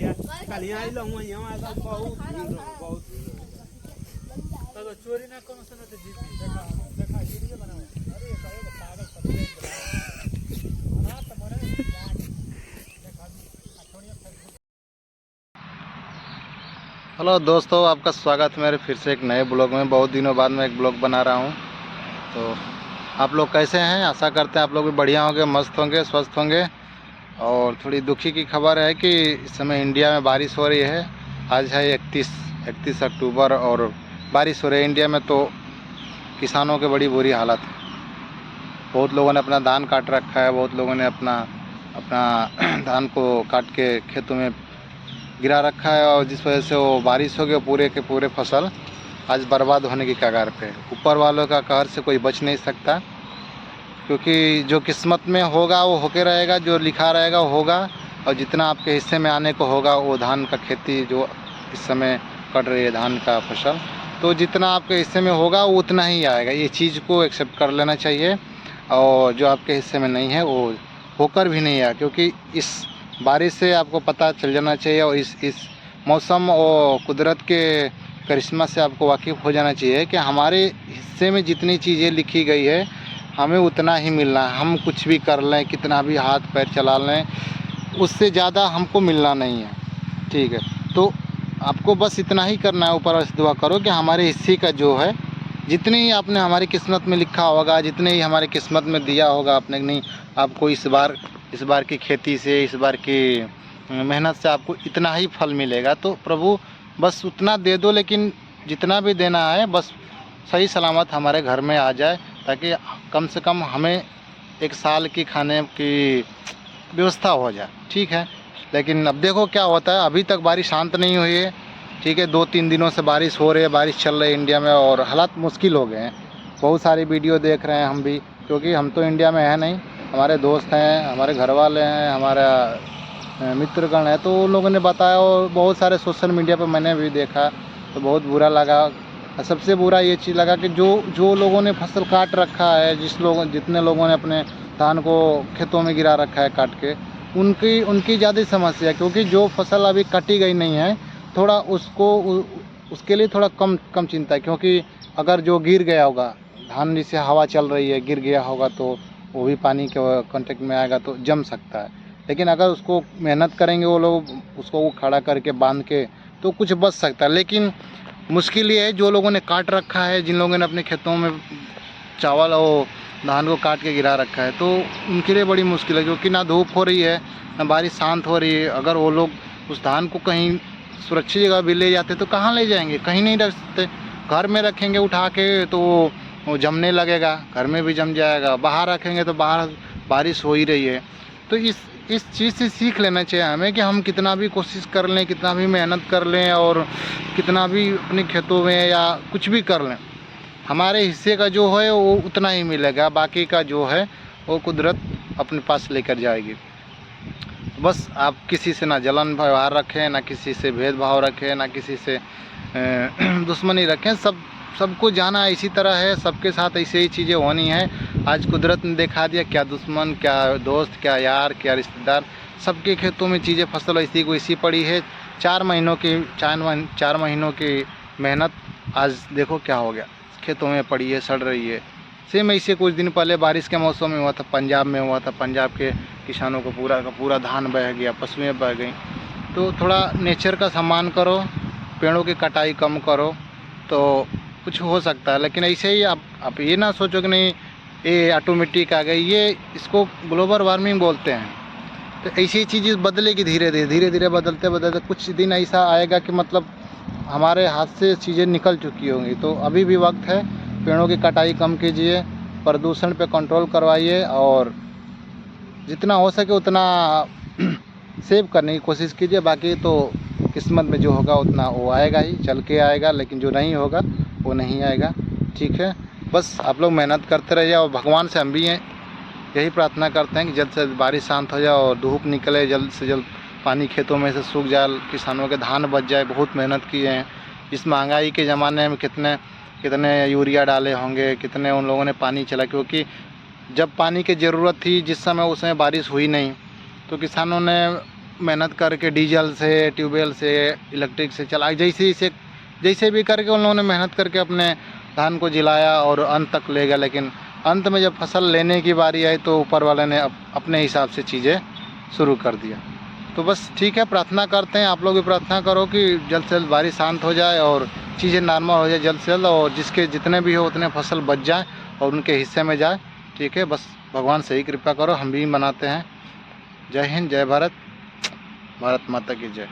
कल यहाँ आई लहूँ यहाँ ऐसा बहुत बहुत तो चोरी ना कौन सा तो जीत देखा देखा वीडियो बनाओ अरे ये पागल पत्ते बना तो मरे देखा हेलो दोस्तों, आपका स्वागत है मेरे फिर से एक नए ब्लॉग में। बहुत दिनों बाद मैं एक ब्लॉग बना रहा हूं। तो आप लोग कैसे हैं? आशा करते हैं आप लोग भी बढ़िया होंगे, मस्त होंगे, स्वस्थ होंगे। और थोड़ी दुखी की खबर है कि इस समय इंडिया में बारिश हो रही है। आज है 31 अक्टूबर और बारिश हो रही है इंडिया में। तो किसानों की बड़ी बुरी हालत है। बहुत लोगों ने अपना धान काट रखा है, बहुत लोगों ने अपना धान को काट के खेतों में गिरा रखा है। और जिस वजह से वो बारिश हो गई, पूरे के पूरे फसल आज बर्बाद होने की कगार पे। ऊपर वालों का कहर से कोई बच नहीं सकता, क्योंकि जो किस्मत में होगा वो होके रहेगा, जो लिखा रहेगा वो होगा। और जितना आपके हिस्से में आने को होगा, वो धान का खेती जो इस समय कट रही है, धान का फसल, तो जितना आपके हिस्से में होगा वो उतना ही आएगा। ये चीज़ को एक्सेप्ट कर लेना चाहिए। और जो आपके हिस्से में नहीं है वो होकर भी नहीं आया, क्योंकि इस बारिश से आपको पता चल जाना चाहिए। और इस मौसम और कुदरत के करिश्मा से आपको वाकिफ़ हो जाना चाहिए कि हमारे हिस्से में जितनी चीज़ें लिखी गई है हमें उतना ही मिलना है। हम कुछ भी कर लें, कितना भी हाथ पैर चला लें, उससे ज़्यादा हमको मिलना नहीं है। ठीक है, तो आपको बस इतना ही करना है। ऊपर से दुआ करो कि हमारे हिस्से का जो है, जितने ही आपने हमारी किस्मत में लिखा होगा, जितने ही हमारी किस्मत में दिया होगा आपने, नहीं आपको इस बार की खेती से, इस बार की मेहनत से आपको इतना ही फल मिलेगा। तो प्रभु बस उतना दे दो, लेकिन जितना भी देना है बस सही सलामत हमारे घर में आ जाए, ताकि कम से कम हमें एक साल की खाने की व्यवस्था हो जाए। ठीक है, लेकिन अब देखो क्या होता है। अभी तक बारिश शांत नहीं हुई है। ठीक है, 2-3 दिनों से बारिश हो रही है, बारिश चल रही है इंडिया में, और हालात मुश्किल हो गए हैं। बहुत सारी वीडियो देख रहे हैं हम भी, क्योंकि हम तो इंडिया में है नहीं, हमारे दोस्त हैं, हमारे घर वाले हैं, हमारा मित्रगण है, तो उन लोगों ने बताया। और बहुत सारे सोशल मीडिया पर मैंने भी देखा, तो बहुत बुरा लगा। सबसे बुरा ये चीज़ लगा कि जो लोगों ने फसल काट रखा है, जितने लोगों ने अपने धान को खेतों में गिरा रखा है काट के, उनकी ज़्यादा समस्या, क्योंकि जो फसल अभी काटी गई नहीं है, थोड़ा उसके लिए थोड़ा कम चिंता है। क्योंकि अगर जो गिर गया होगा धान, जैसे हवा चल रही है, गिर गया होगा तो वो भी पानी के कांटेक्ट में आएगा तो जम सकता है। लेकिन अगर उसको मेहनत करेंगे वो लोग, उसको खड़ा करके बांध के, तो कुछ बच सकता है। लेकिन मुश्किल ये है, जो लोगों ने काट रखा है, जिन लोगों ने अपने खेतों में चावल और धान को काट के गिरा रखा है, तो उनके लिए बड़ी मुश्किल है। क्योंकि ना धूप हो रही है, ना बारिश शांत हो रही है। अगर वो लोग उस धान को कहीं सुरक्षित जगह भी ले जाते तो कहाँ ले जाएंगे? कहीं नहीं रख सकते। घर में रखेंगे उठा के तो वो जमने लगेगा, घर में भी जम जाएगा। बाहर रखेंगे तो बाहर बारिश हो ही रही है। तो इस चीज़ से सीख लेना चाहिए हमें कि हम कितना भी कोशिश कर लें, कितना भी मेहनत कर लें, और कितना भी अपने खेतों में या कुछ भी कर लें, हमारे हिस्से का जो है वो उतना ही मिलेगा। बाकी का जो है वो कुदरत अपने पास लेकर जाएगी। बस आप किसी से ना जलन व्यवहार रखें, ना किसी से भेदभाव रखें, ना किसी से दुश्मनी रखें। सबको जाना इसी तरह है, सबके साथ ऐसे ही चीज़ें होनी है। आज कुदरत ने दिखा दिया, क्या दुश्मन, क्या दोस्त, क्या यार, क्या रिश्तेदार, सबके खेतों में चीज़ें फसल ऐसी को ऐसी पड़ी है। 4 महीनों की मेहनत आज देखो क्या हो गया, खेतों में पड़ी है, सड़ रही है। सेम ऐसे कुछ दिन पहले बारिश के मौसम में हुआ था, पंजाब में हुआ था। पंजाब के किसानों को पूरा का पूरा धान बह गया, पशुएं बह गई। तो थोड़ा नेचर का सम्मान करो, पेड़ों की कटाई कम करो, तो कुछ हो सकता है। लेकिन ऐसे ही आप ये ना सोचो कि नहीं ये ऑटोमेटिक आ गई, ये इसको ग्लोबल वार्मिंग बोलते हैं। तो ऐसी चीज़ बदलेगी धीरे धीरे बदलते कुछ दिन ऐसा आएगा कि मतलब हमारे हाथ से चीज़ें निकल चुकी होंगी। तो अभी भी वक्त है, पेड़ों की कटाई कम कीजिए, प्रदूषण पे कंट्रोल करवाइए, और जितना हो सके उतना सेव करने की कोशिश कीजिए। बाकी तो किस्मत में जो होगा उतना वो आएगा ही, चल के आएगा, लेकिन जो नहीं होगा वो नहीं आएगा। ठीक है, बस आप लोग मेहनत करते रहिए। और भगवान से हम भी यही प्रार्थना करते हैं कि जल्द से जल्द बारिश शांत हो जाए और धूप निकले, जल्द से जल्द पानी खेतों में से सूख जाए, किसानों के धान बच जाए। बहुत मेहनत किए हैं इस महंगाई के ज़माने में, कितने यूरिया डाले होंगे, कितने उन लोगों ने पानी चला। क्योंकि जब पानी की ज़रूरत थी जिस समय, उस समय बारिश हुई नहीं, तो किसानों ने मेहनत करके डीजल से, ट्यूबवेल से, इलेक्ट्रिक से चलाए, जैसे भी करके उन लोगों ने मेहनत करके अपने धान को जिलाया और अंत तक ले गया। लेकिन अंत में जब फसल लेने की बारी आई तो ऊपर वाले ने अपने हिसाब से चीज़ें शुरू कर दिया। तो बस ठीक है, प्रार्थना करते हैं, आप लोग भी प्रार्थना करो कि जल्द से जल्द बारिश शांत हो जाए और चीज़ें नॉर्मल हो जाए जल्द से जल्द, और जिसके जितने भी हो उतने फसल बच जाए और उनके हिस्से में जाए। ठीक है, बस भगवान से ही कृपा करो, हम भी मनाते हैं। जय हिंद, जय भारत, भारत माता की जय।